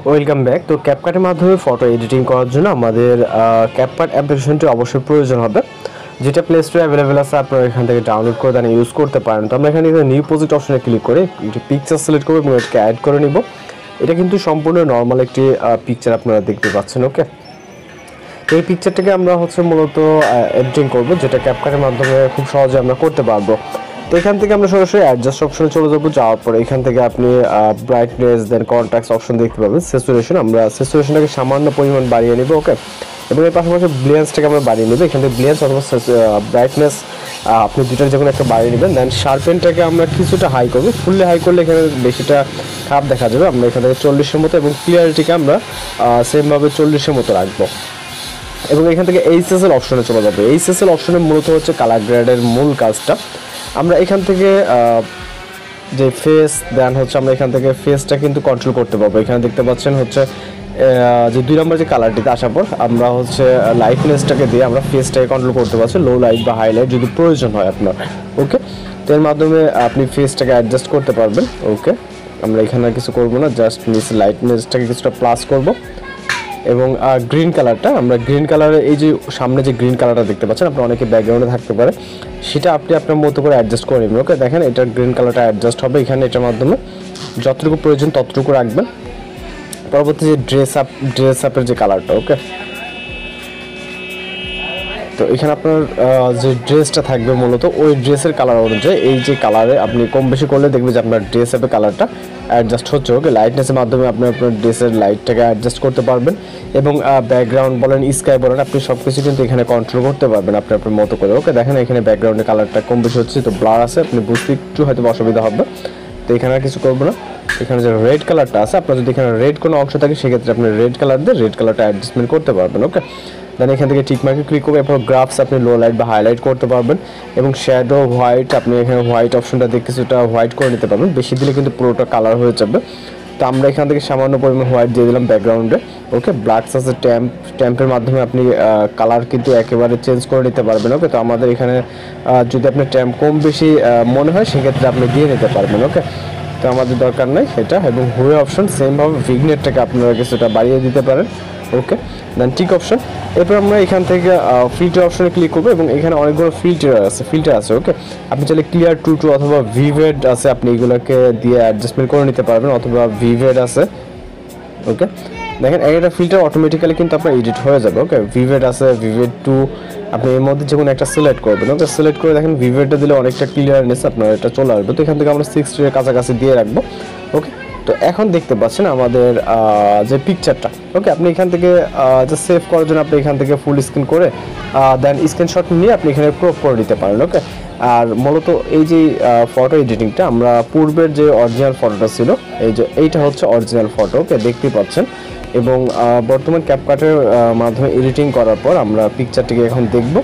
Welcome back. তো ক্যাপকাটের মাধ্যমে photo editing করার জন্য আমাদের ক্যাপকাট অ্যাপ্লিকেশনটি অবশ্যই প্রয়োজন হবে, যেটা প্লে স্টোরে অ্যাভেলেবেল আছে। আপনারা এখান থেকে ডাউনলোড করে দেন, ইউজ করতে পারেন। তো আমরা এখানে নিউ প্রজেক্ট অপশনে ক্লিক করে একটি পিকচার সিলেক্ট করবো এবং এটাকে অ্যাড করে নিব। এটা কিন্তু সম্পূর্ণ নর্মাল একটি পিকচার আপনারা দেখতে পাচ্ছেন। ওকে, এই পিকচারটাকে আমরা মূলত এডিটিং করব, যেটা ক্যাপকাটের মাধ্যমে খুব সহজে আমরা করতে পারবো। তো এখান থেকে আমরা সরাসরি অ্যাডজাস্ট অপশনে চলে যাবো। যাওয়ার পরে এখান থেকে আপনি ব্রাইটনেস দেন কন্ট্রাস্ট অপশন দেখতে পাবেন। স্যাচুরেশন, আমরা স্যাচুরেশনটাকে সামান্য পরিমাণ বাড়িয়ে নিব। ওকে, এবং এর পাশাপাশি ব্লিয়ান্সটাকে আমরা বাড়িয়ে নেব। এখান থেকে ব্লিয়ান্স অথবা ব্রাইটনেস আপনি দুটার যে কোনো একটা বাড়িয়ে নেবেন। দেন শার্পেনটাকে আমরা কিছুটা হাই করবো। ফুললি হাই করলে এখানে বেশিটা খাপ দেখা যাবে। আমরা এখান থেকে 40-এর মতো, এবং ক্লিয়ারিটিকে আমরা সেমভাবে 40-এর মতো রাখবো। এবং এখান থেকে এইচএসএল অপশনে চলে যাবে। এইচএসএল অপশনে মূলত কালার গ্রেডের মূল কাজটা। আমরা এখান থেকে যে ফেস দেন আমরা এখান থেকে ফেসটা কিন্তু কন্ট্রোল করতে পারবো। এখানে দেখতে পাচ্ছেন যে 2 নম্বর যে কালারটিতে আসার পর আমরা লাইটনেসটাকে দিয়ে আমরা ফেসটাকে কন্ট্রোল করতে পারছি, লো লাইট বা হাইলাইট যদি প্রয়োজন হয় আপনার। ওকে, তো এর মাধ্যমে আপনি ফেসটাকে অ্যাডজাস্ট করতে পারবেন। ওকে, আমরা এখানে কিছু করবো না, জাস্ট লাইটনেসটাকে কিছুটা প্লাস করব। এবং গ্রিন কালারটা, আমরা গ্রিন কালারে এই যে সামনে যে গ্রিন কালারটা দেখতে পাচ্ছেন, আপনার অনেকে ব্যাকগ্রাউন্ডে থাকতে পারে, সেটা আপনি আপনার মতো করে অ্যাডজাস্ট করে নেবেন। ওকে, দেখেন এটা গ্রিন কালারটা অ্যাডজাস্ট হবে এখানে। এটার মাধ্যমে যতটুকু প্রয়োজন ততটুকু রাখবেন। পরবর্তী যে ড্রেস আপের যে কালারটা, ওকে, তো এখানে আপনার যে ড্রেসটা থাকবে মূলত ওই ড্রেসের কালার অনুযায়ী এই যে কালারে আপনি কম বেশি করলে দেখবেন যে আপনার ড্রেস আপের কালারটা অ্যাডজাস্ট হচ্ছে। ওকে, লাইটনেসের মাধ্যমে আপনি আপনার ড্রেসের লাইটটাকে অ্যাডজাস্ট করতে পারবেন, এবং ব্যাকগ্রাউন্ড বলেন স্কাই বলেন আপনি সব কিছু কিন্তু এখানে কন্ট্রোল করতে পারবেন আপনি আপনার মতো করে। ওকে, দেখেন এখানে ব্যাকগ্রাউন্ডের কালারটা কম বেশি হচ্ছে, তো ব্লার আছে, আপনি বুঝতে একটু হয়তো অসুবিধা হবে। তো এখানে আর কিছু করবো না। এখানে যে রেড কালারটা আছে, আপনার যদি এখানে রেড কোনো অংশ থাকে সেক্ষেত্রে আপনি রেড কালার দিয়ে রেড কালারটা অ্যাডজাস্টমেন্ট করতে পারবেন। ওকে, দেন এখান থেকে টিক মার্কে ক্লিক করবে। এরপর গ্রাফস আপনি লো লাইট বা হাইলাইট করতে পারবেন, এবং শ্যাডো হোয়াইট আপনি এখানে হোয়াইট অপশনটা দিয়ে কিছুটা হোয়াইট করে নিতে পারবেন। বেশি দিলে কিন্তু পুরোটা কালার হয়ে যাবে। তো আমরা এখান থেকে সামান্য পরিমাণ হোয়াইট দিয়ে দিলাম ব্যাকগ্রাউন্ডে। ওকে, ব্ল্যাকস আছে ট্যাম্পের মাধ্যমে আপনি কালার কিন্তু একেবারে চেঞ্জ করে নিতে পারবেন। ওকে, তো আমাদের এখানে যদি আপনার ট্যাম্প কম বেশি মনে হয় সেক্ষেত্রে আপনি দিয়ে নিতে পারবেন। ওকে, তো আমাদের দরকার নেই এটা। এবং হুয়ে অপশন সেমভাবে ভিগনেটটাকে আপনারা কিছুটা বাড়িয়ে দিতে পারেন। ওকে, দেন টিক অপশন। এরপর আমরা এখান থেকে ফিল্টার অপশনে ক্লিক করবো, এবং এখানে অনেকগুলো ফিল্টার আছে। ওকে, আপনি চাইলে ক্লিয়ার টু অথবা ভিভেড আছে, আপনি এগুলোকে দিয়ে অ্যাডজাস্টমেন্ট করে নিতে পারবেন, অথবা ভিভেড আছে। ওকে, দেখেন একটা ফিল্টার অটোমেটিক্যালি কিন্তু আপনার এডিট হয়ে যাবে। ওকে, ভিভেড আছে, ভিভেড 2 আপনি এর মধ্যে যে কোনো একটা সিলেক্ট করবেন। ওকে, সিলেক্ট করে দেখেন ভিভেডটা দিলে অনেকটা ক্লিয়ারনেস আপনার এটা চলে আসবে। তো এখান থেকে আমরা 60 এর কাছাকাছি দিয়ে রাখবো। ওকে, তো এখন দেখতে পাচ্ছেন আমাদের যে পিকচারটা। ওকে, আপনি এখান থেকে যে সেভ করার জন্য আপনি এখান থেকে ফুল স্ক্রিন করে দেন স্ক্রিনশট নিয়ে আপনি এখানে ক্রপ করে দিতে পারেন। ওকে, আর মূলত এই যে ফটো এডিটিংটা আমরা পূর্বের যে অরিজিনাল ফটোটা ছিল, এইটা হচ্ছে অরিজিনাল ফটো। ওকে, দেখতে পাচ্ছেন। এবং বর্তমান ক্যাপকাটের মাধ্যমে এডিটিং করার পর আমরা পিকচারটিকে এখন দেখব।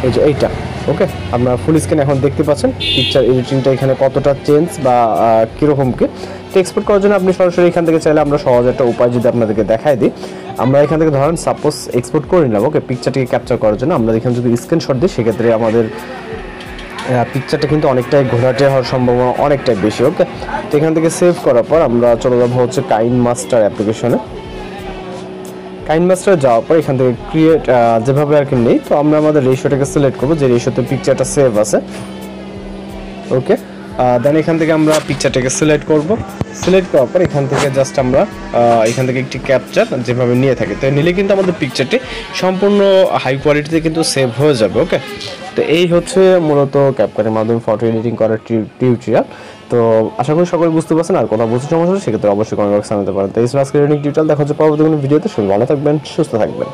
এই যে এইটা। ওকে, আপনারা ফুল স্ক্রিন এখন দেখতে পাচ্ছেন পিকচার এডিটিংটা এখানে কতটা চেঞ্জ বা কীরকম কি। তো এক্সপোর্ট করার জন্য আপনি সরাসরি এখান থেকে চাইলে আমরা সহজ একটা উপায় যদি আপনাদেরকে দেখাই দিই, আমরা এখান থেকে ধরেন সাপোজ এক্সপোর্ট করে নিলাম। ওকে, পিকচারটিকে ক্যাপচার করার জন্য আমরা এখানে যদি স্ক্রিনশট দিই সেক্ষেত্রে আমাদের পিকচারটা কিন্তু অনেকটাই ঘোরাটে হওয়ার সম্ভাবনা অনেকটাই বেশি। ওকে, তো এখান থেকে সেভ করার পর আমরা চলে যাবো কাইনমাস্টার অ্যাপ্লিকেশনে। কাইনমাস্টার যাওয়ার পর এখান থেকে ক্রিয়েট যেভাবে আর কি নেই, তো আমরা আমাদের রেশিওটাকে সিলেক্ট করবো যে রেশিওতে পিকচারটা সেভ আছে। ওকে, দেন এখান থেকে আমরা পিকচারটাকে সিলেক্ট করব। সিলেক্ট করার পর এখান থেকে জাস্ট আমরা এখান থেকে একটি ক্যাপচার যেভাবে নিয়ে থাকি, তো নিলে কিন্তু আমাদের পিকচারটি সম্পূর্ণ হাই কোয়ালিটিতে কিন্তু সেভ হয়ে যাবে। ওকে, তো এই মূলত ক্যাপকাটের মাধ্যমে ফটো এডিটিং করার টিউটোরিয়াল। তো আশা করি সকলে বুঝতে পারছেন। আর কথা বুঝতে সমস্যা হলে সেক্ষেত্রে অবশ্যই কমেন্ট বক্সে জানাতে পারেন। তো এই আজকের এডিটিং টিউটোরিয়াল দেখা হচ্ছে পরবর্তী কোনো ভিডিওতে। সবাই ভালো থাকবেন, সুস্থ থাকবেন।